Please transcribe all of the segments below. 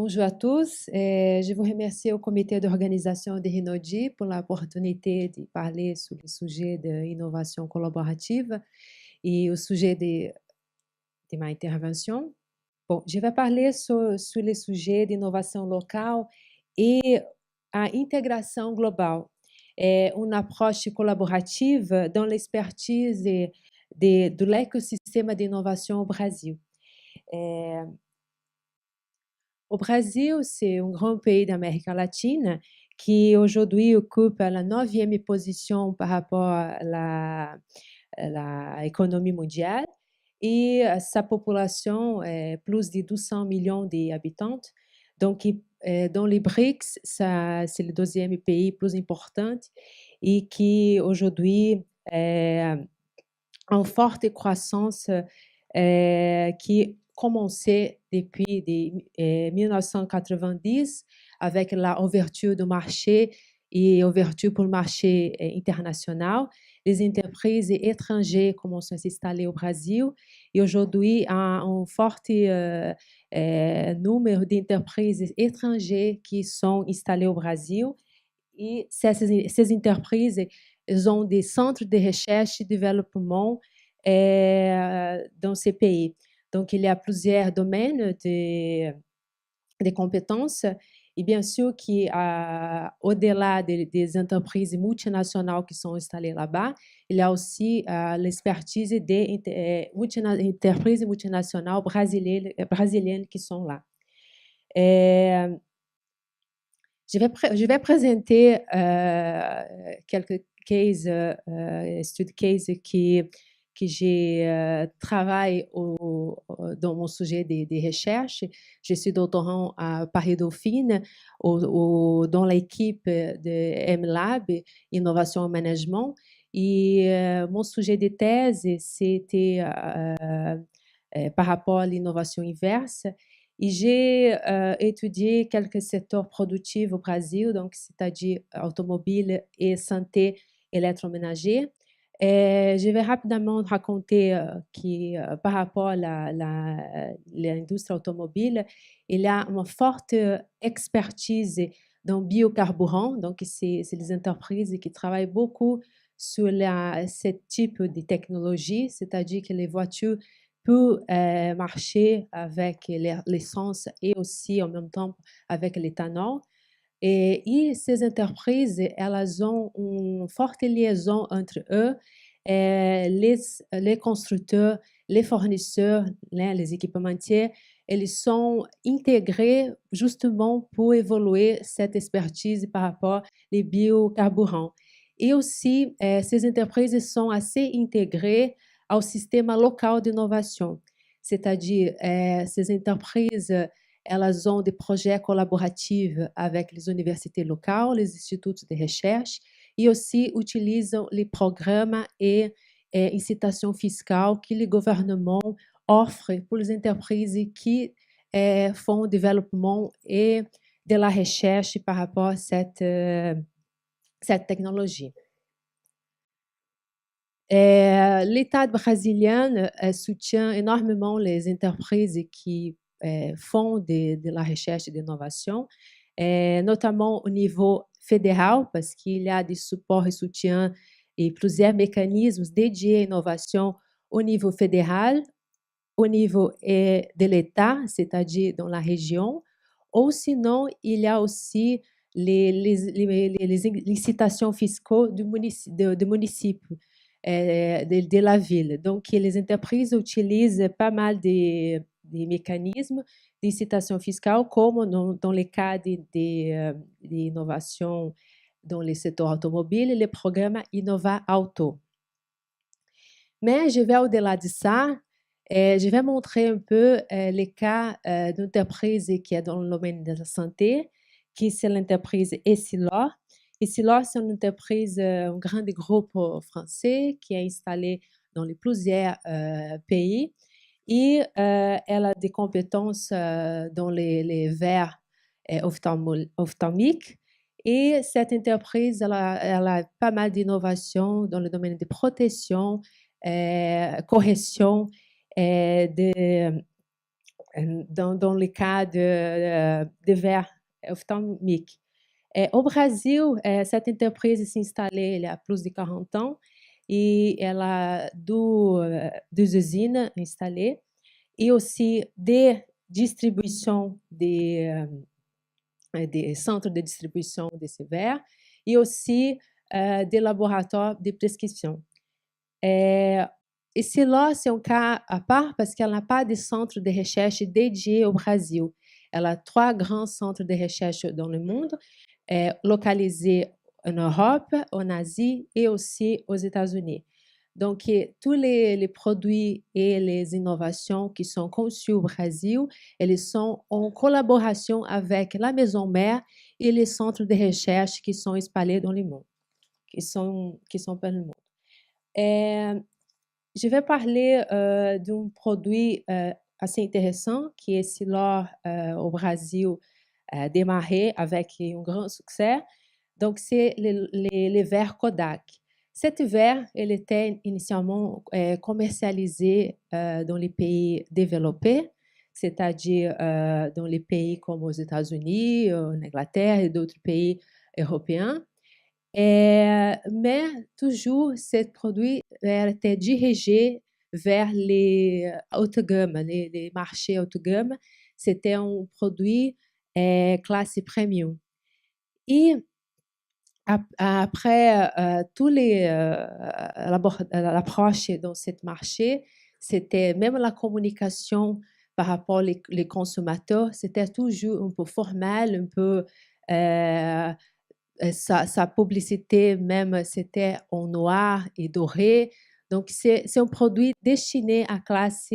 Bonjour à tous. Je vous remercie au comité d'organisation de Rinodi pour l'opportunité de parler sur le sujet de l'innovation collaborative et au sujet de ma intervention. Bon, je vais parler sur le sujet d'innovation locale et a intégration globale. Une approche collaborative dans l'expertise de l'écosystème d'innovation au Brasil. Au Brasil, c'est un grand pays d'Amérique latine qui aujourd'hui occupe la 9e position par rapport à l'économie mondiale et sa population est plus de 200 millions d'habitants. Donc, dans les BRICS, c'est le deuxième pays plus important et qui aujourd'hui est en forte croissance qui commençait depuis 1990 avec l'ouverture du marché et ouverture pour le marché international. Les entreprises étrangères commencent à s'installer au Brasil et aujourd'hui, un fort nombre d'entreprises étrangères qui sont installées au Brasil. Et ces entreprises elles ont des centres de recherche et de développement dans ces pays. Donc, il y a plusieurs domaines de compétences et bien sûr qu'au-delà des entreprises multinationales qui sont installées là-bas, il y a aussi l'expertise des entreprises multinationales brésiliennes qui sont là. Je vais présenter quelques cases, study cases que j'ai travaillé dans mon sujet de recherche. Je suis doctorant à Paris-Dauphine dans l'équipe de MLab, Innovation et Management. Et mon sujet de thèse, c'était par rapport à l'innovation inverse. Et j'ai étudié quelques secteurs productifs au Brasil, donc c'est-à-dire automobile et santé électroménager. Et je vais rapidement raconter que par rapport à l'industrie automobile, il y a une forte expertise dans le biocarburant. Donc, c'est les entreprises qui travaillent beaucoup sur ce type de technologie, c'est-à-dire que les voitures peut marcher avec l'essence et aussi en même temps avec l'éthanol. Et ces entreprises, elles ont une forte liaison entre eux, les constructeurs, les fournisseurs, les équipementiers, ils sont intégrés justement pour évoluer cette expertise par rapport aux biocarburants. Et aussi, ces entreprises sont assez intégrées ao sistema local de inovação, c'est-à-dire ces entreprises elas ont des projets collaboratifs avec les universités locales, les instituts de recherche et aussi utilisent les programmes et incitations fiscales que le gouvernement offre pour les entreprises qui font le développement et de la recherche par rapport à cette technologie. L'État brésilien soutient énormément les entreprises qui font de la recherche et de l'innovation, notamment au niveau fédéral, parce qu'il y a des supports et soutiens et plusieurs mécanismes dédiés à l'innovation au niveau fédéral, au niveau de l'État, c'est-à-dire dans la région, ou sinon, il y a aussi les incitations fiscales du município. De la ville. Donc, les entreprises utilisent pas mal de mécanismes d'incitation fiscale, comme dans le cas d'innovation dans le secteur automobile, le programme Innova Auto. Mais je vais au-delà de ça, je vais montrer un peu les cas d'entreprise qui est dans le domaine de la santé, qui c'est l'entreprise Essilor. Essilor, c'est une entreprise, un grand groupe français qui est installé dans plusieurs pays et elle a des compétences dans les verres ophtalmiques. Et cette entreprise, elle a pas mal d'innovations dans le domaine de protection, correction dans le cas de verre ophtalmique. Au Brasil, cette entreprise s'est installée il y a plus de 40 ans et elle a deux usines installées et aussi des distributions des centres de distribution de ces verres et aussi des laboratoires de prescription. Et là, c'est un cas à part parce qu'elle n'a pas de centre de recherche dédié au Brasil. Elle a 3 grands centres de recherche dans le monde, localisés en Europe, en Asie et aussi aux États-Unis. Donc, tous les produits et les innovations qui sont conçus au Brésil, elles sont en collaboration avec la maison mère et les centres de recherche qui sont espalhés dans le monde, qui sont par le monde. Je vais parler d'un produit assez intéressant qui est celui au Brésil démarré avec un grand succès. Donc, c'est les verres Kodak. Cette verre, elle était initialement commercialisée dans les pays développés, c'est-à-dire dans les pays comme aux États-Unis, en Angleterre et d'autres pays européens. Mais toujours, ce produit était dirigé vers les hautes gammes, les marchés haute gamme. C'était un produit classe premium. Et après tous l'approche dans ce marché, c'était même la communication par rapport aux consommateurs, c'était toujours un peu formel, un peu sa publicité même c'était en noir et doré. Donc c'est un produit destiné à classe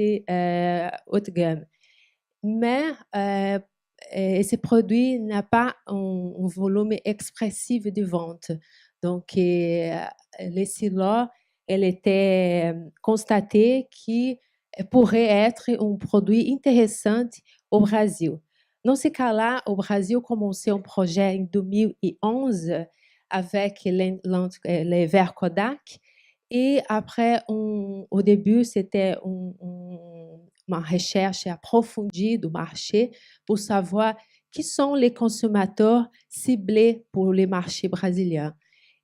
haute gamme. Mais ce produit n'a pas un volume expressif de vente. Donc, les silos, elle était constaté qu'il pourrait être un produit intéressant au Brasil. Dans ce cas-là, au Brasil, commençait un projet en 2011 avec les verres Kodak. Et après, au début, c'était uma recherche approfondie du marché pour savoir qui sont les consommateurs ciblés pour les marchés brésiliens.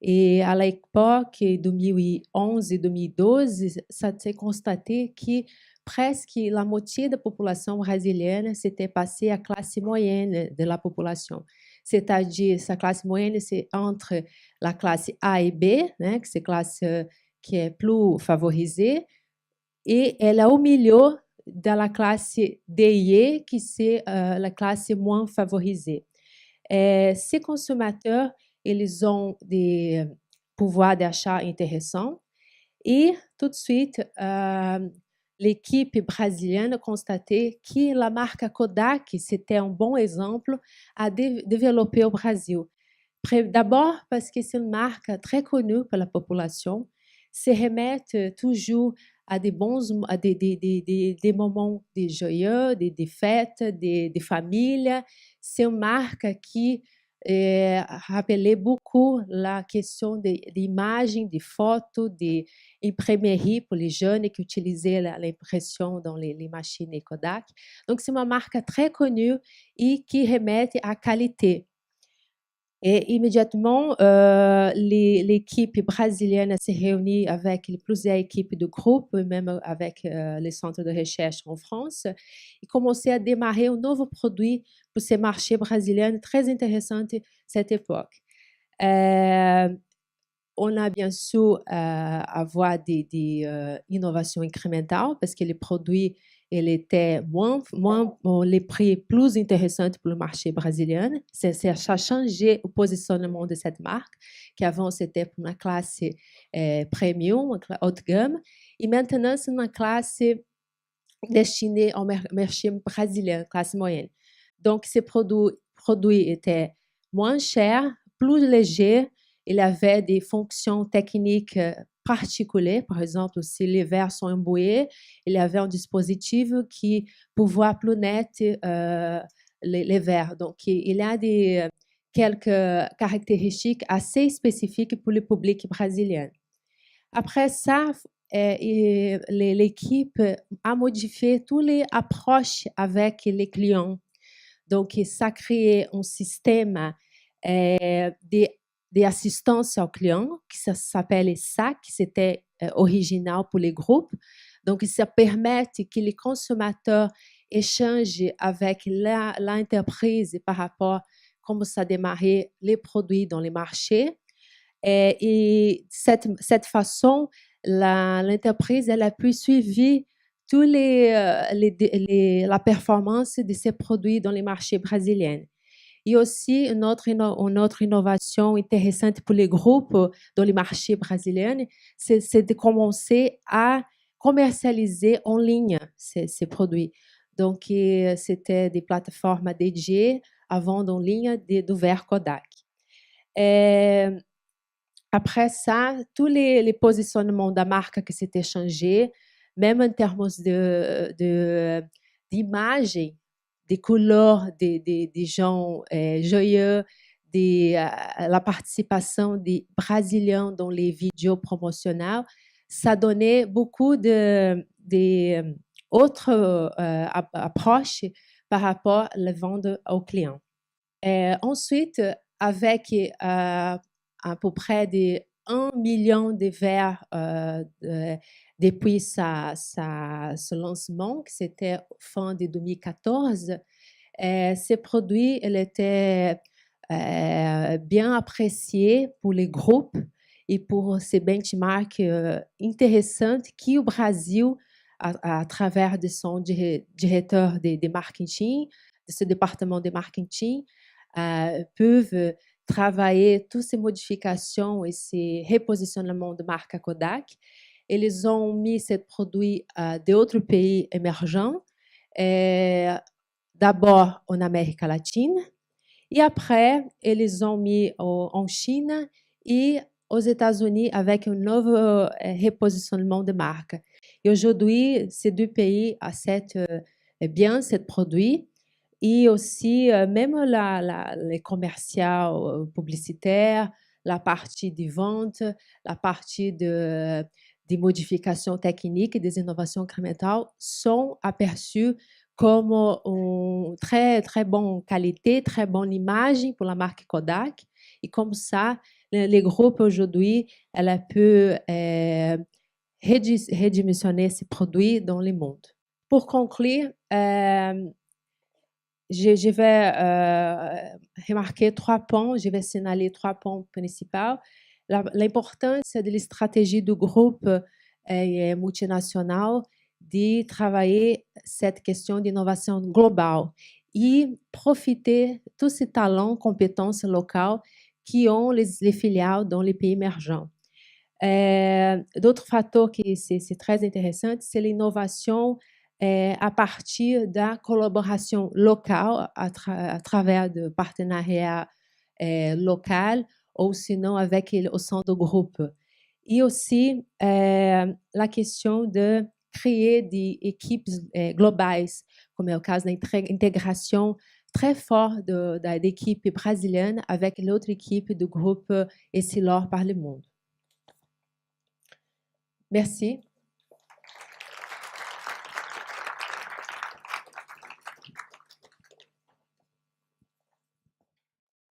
Et à l'époque, 2011 et 2012, ça s'est constaté que presque la moitié de la population brésilienne s'était passée à la classe moyenne de la population. C'est-à-dire, sa classe moyenne, c'est entre la classe A et B, né, que c'est classe qui est plus favorisée, et elle est au milieu de la classe D et E, qui c'est la classe moins favorisée. Ces consommateurs, ils ont des pouvoirs d'achat intéressants et tout de suite, l'équipe brésilienne a constaté que la marque Kodak, c'était un bon exemple à développer au Brasil. D'abord parce que c'est une marque très connue par la population, se remettent toujours à des moments de joyeux, des fêtes, des familles. C'est une marque qui rappelait beaucoup la question d'image, de photos, d'imprimerie pour les jeunes qui utilisaient l'impression dans les machines Kodak. Donc, c'est une marque très connue et qui remet à qualité. Et immédiatement, l'équipe brésilienne s'est réunie avec plusieurs équipes de groupe, même avec les centres de recherche en France, et commençait à démarrer un nouveau produit pour ces marchés brésiliens très intéressant à cette époque. On a bien sûr avoir des innovations incrémentales parce que les produits ils étaient les prix plus intéressants pour le marché brésilien. Ça a changé le positionnement de cette marque, qui avant c'était pour une classe premium, haute gamme, et maintenant c'est une classe destinée au marché brésilien, classe moyenne. Donc ces produits étaient moins chers, plus légers. Il avait des fonctions techniques particulières. Par exemple, si les verres sont emboués, il y avait un dispositif qui pouvait plus net les verres. Donc, il y a quelques caractéristiques assez spécifiques pour le public brésilien. Après ça, et l'équipe a modifié toutes les approches avec les clients. Donc, ça a créé un système d'assistance aux clients qui s'appelle SAC, qui c'était original pour les groupes. Donc, ça permet que les consommateurs échangent avec l'entreprise par rapport à comment ça démarrait les produits dans les marchés. Et cette façon, l'entreprise elle a pu suivre tous la performance de ces produits dans les marchés brésiliens. Et aussi, une autre innovation intéressante pour les groupes dans les marchés brésiliens, c'est de commencer à commercialiser en ligne ces produits. Donc, c'était des plateformes dédiées à vendre en ligne du verre Kodak. Et après ça, tous les positionnements de la marque qui s'étaient changés, même en termes d'image, des couleurs des gens joyeux, la participation des Brésiliens dans les vidéos promotionnelles, ça donnait beaucoup d'autres approches par rapport à la vente aux clients. Et ensuite, avec à peu près de 1 million de verres depuis ce lancement, qui c'était fin de 2014. Ces produits étaient bien appréciés pour les groupes et pour ces benchmarks intéressants qui au Brasil, à travers de son directeur de marketing, de ce département de marketing, peuvent travailler toutes ces modifications et ces repositionnements de marque Kodak. Ils ont mis ces produits d'autres pays émergents, d'abord en Amérique latine, et après, ils ont mis en Chine et aux États-Unis avec un nouveau repositionnement de marque. Et aujourd'hui, ces deux pays achètent bien ces produits. Et aussi, même les commerciaux publicitaires, la partie de vente, la partie des modifications techniques et des innovations incrémentales sont aperçues comme une très, très bonne qualité, très bonne image pour la marque Kodak. Et comme ça, les groupes aujourd'hui, elle peut redimensionner ces produits dans le monde. Pour conclure, je vais remarquer 3 points, je vais signaler 3 points principaux. L'importance de la stratégie du groupe multinational de travailler cette question d'innovation globale et profiter de tous ces talents, compétences locales qui ont les filiales dans les pays émergents. D'autres facteurs qui c'est très intéressant, c'est l'innovation à partir de la collaboration locale à travers de partenariats locaux ou sinon avec au sein de groupe. Et aussi la question de créer des équipes globales, comme est le cas de l'intégration très forte d'équipes brésiliennes avec l'autre équipe du groupe Essilor par le monde. Merci.